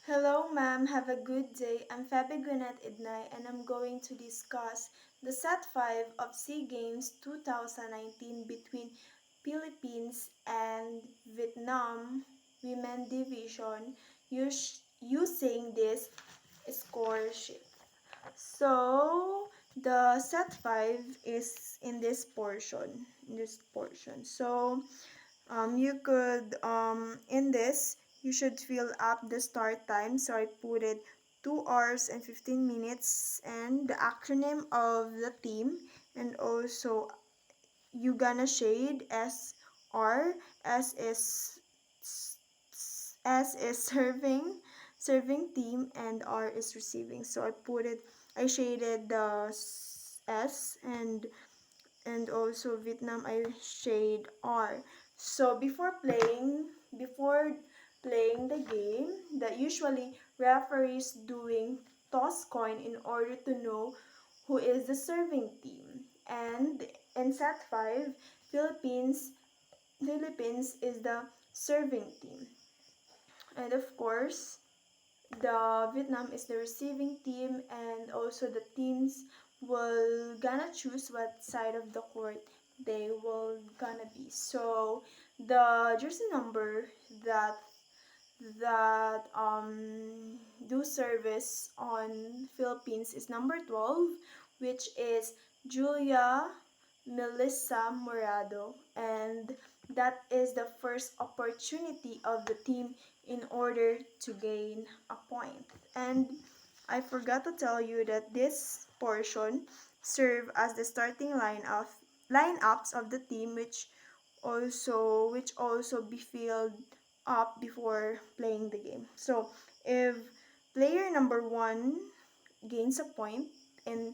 Hello, ma'am. Have a good day. I'm Fabi Gwinnett Idnay, and I'm going to discuss the Set 5 of SEA Games 2019 between Philippines and Vietnam Women Division using this score sheet. So, the Set 5 is in this portion. So, you could in this you should fill up the start time, so I put it 2 hours and 15 minutes and the acronym of the team, and also you gonna shade SR. S is serving team, and R is receiving. So I shaded the S, and also Vietnam I shade R. So before playing the game, that usually referees doing toss coin in order to know who is the serving team. And in set 5, Philippines is the serving team. And of course, the Vietnam is the receiving team, and also the teams will gonna choose what side of the court they will gonna be. So the jersey number that do service on Philippines is number 12, which is Julia Melissa Morado, and that is the first opportunity of the team in order to gain a point. And I forgot to tell you that this portion serve as the starting lineups of the team, which also be filled up before playing the game. So if player number 1 gains a point in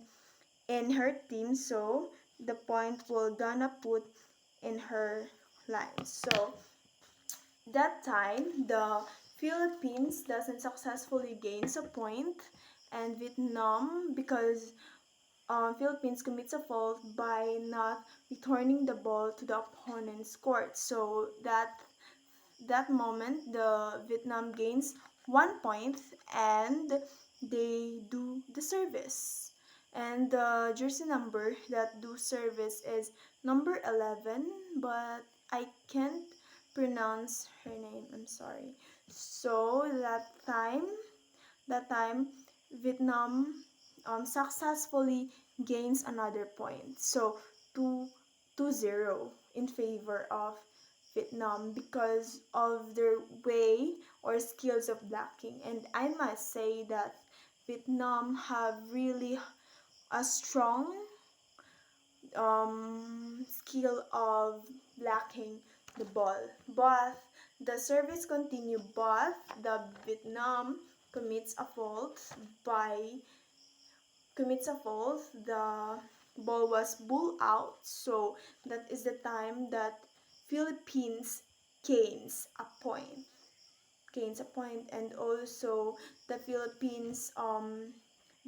her team, so the point will gonna put in her line. So that time the Philippines doesn't successfully gains a point, and Vietnam, because Philippines commits a fault by not returning the ball to the opponent's court. So that moment the Vietnam gains 1 point, and they do the service. And the jersey number that do service is number 11, but I can't pronounce her name. I'm sorry. So that time Vietnam successfully gains another point. So 2-0 in favor of Vietnam because of their way or skills of blocking. And I must say that Vietnam have really a strong skill of blocking the ball. But the service continue, but the Vietnam commits a fault by commits a fault. The ball was bull out, so that is the time that Philippines gains a point. And also the Philippines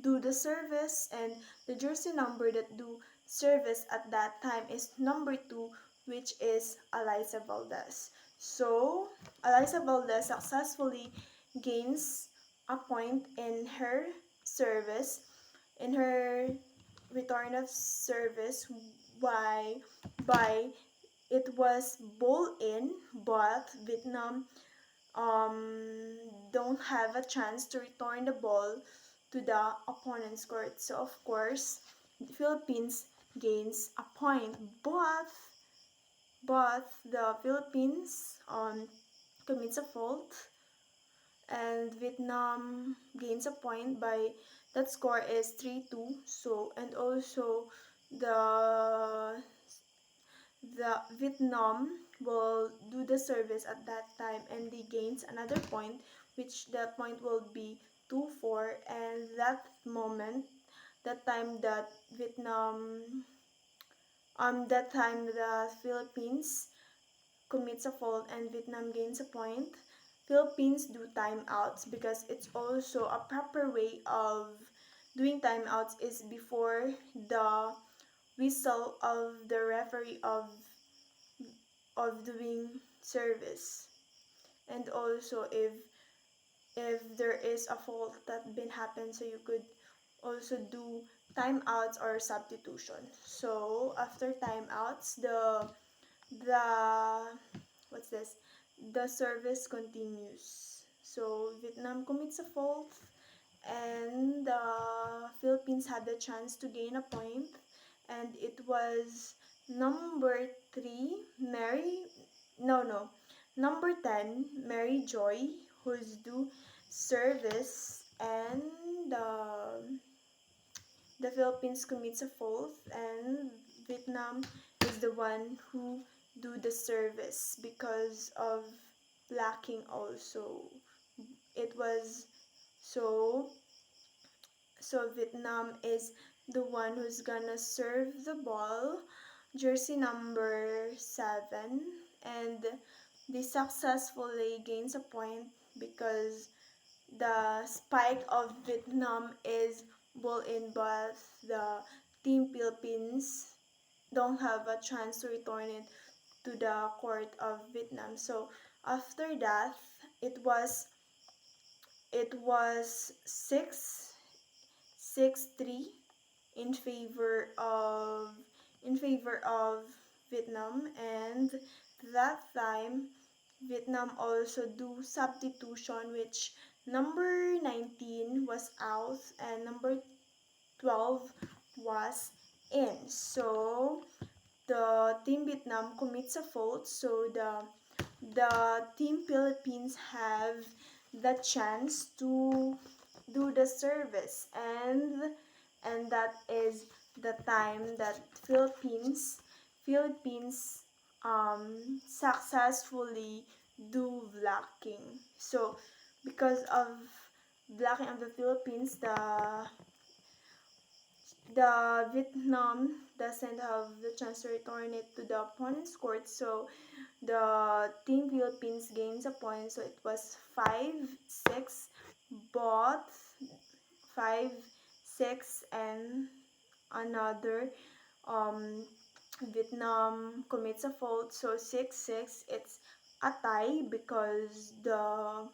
do the service, and the jersey number that do service at that time is number 2, which is Eliza Valdez. So Eliza Valdez successfully gains a point in her service, in her return of service. By it was ball in, but Vietnam don't have a chance to return the ball to the opponent's court. So of course, the Philippines gains a point, but the Philippines commits a fault, and Vietnam gains a point by that score is 3-2. So, and also the the Vietnam will do the service at that time, and they gains another point, which that point will be 2-4. And that time that the Philippines commits a fault and Vietnam gains a point, Philippines do timeouts, because it's also a proper way of doing timeouts is before the whistle of the referee of doing service. And also if if there is a fault that been happened, so you could also do timeouts or substitution. So after timeouts, the what's this? The service continues. So Vietnam commits a fault, and the Philippines had the chance to gain a point, and it was number 3, Mary, no, number 10, Mary Joy, who's do service, and the Philippines commits a fault, and Vietnam is the one who do the service because of lacking also. It was so Vietnam is the one who's gonna serve the ball, jersey number 7, and they successfully gains a point because the spike of Vietnam is ball in, but the Team Philippines don't have a chance to return it to the court of Vietnam. So after that, it was 6-3 in favor of Vietnam, and that time Vietnam also do substitution, which number 19 was out and number 12 was in. So the Team Vietnam commits a fault, so the Team Philippines have the chance to do the service, and that is the time that Philippines successfully do blocking. So because of blocking of the Philippines, the Vietnam doesn't have the chance to return it to the opponent's court, so the Team Philippines gains a point. So it was 5-6, both 5-6, and another Vietnam commits a fault, so 6-6. It's a tie because the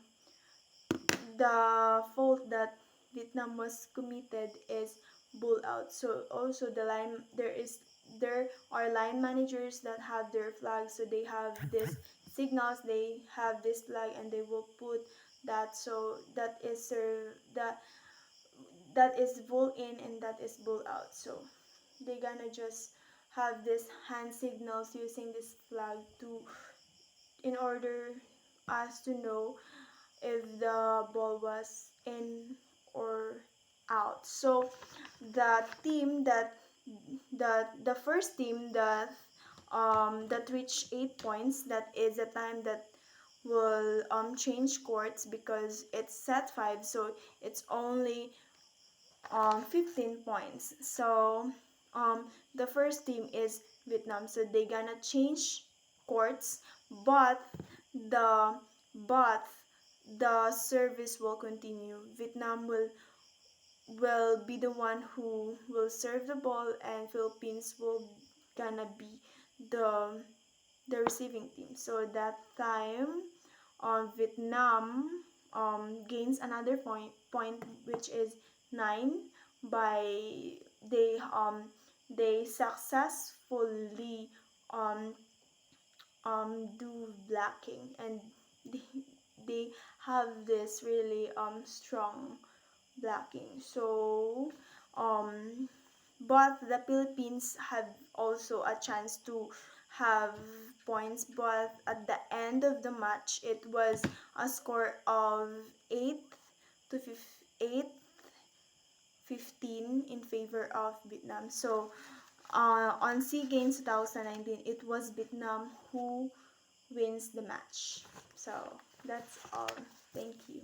fault that Vietnam was committed is bull out. So also there are line managers that have their flags, so they have this signals, they have this flag, and they will put that, so that is bull in and that is bull out. So they gonna just have this hand signals using this flag to in order us to know if the ball was in or out. So the team the first team that reached 8 points, that is the time that will change courts because it's set 5, so it's only 15 points. So the first team is Vietnam, so they gonna change courts, but the but the service will continue. Vietnam will be the one who will serve the ball, and Philippines will gonna be the receiving team. So that time, Vietnam gains another point, which is 9, by they successfully um, do blocking, and they, they have this really strong blocking. So um, but the Philippines have also a chance to have points, but at the end of the match it was a score of 8-15 in favor of Vietnam. So on SEA Games 2019, it was Vietnam who wins the match. So that's all. Thank you.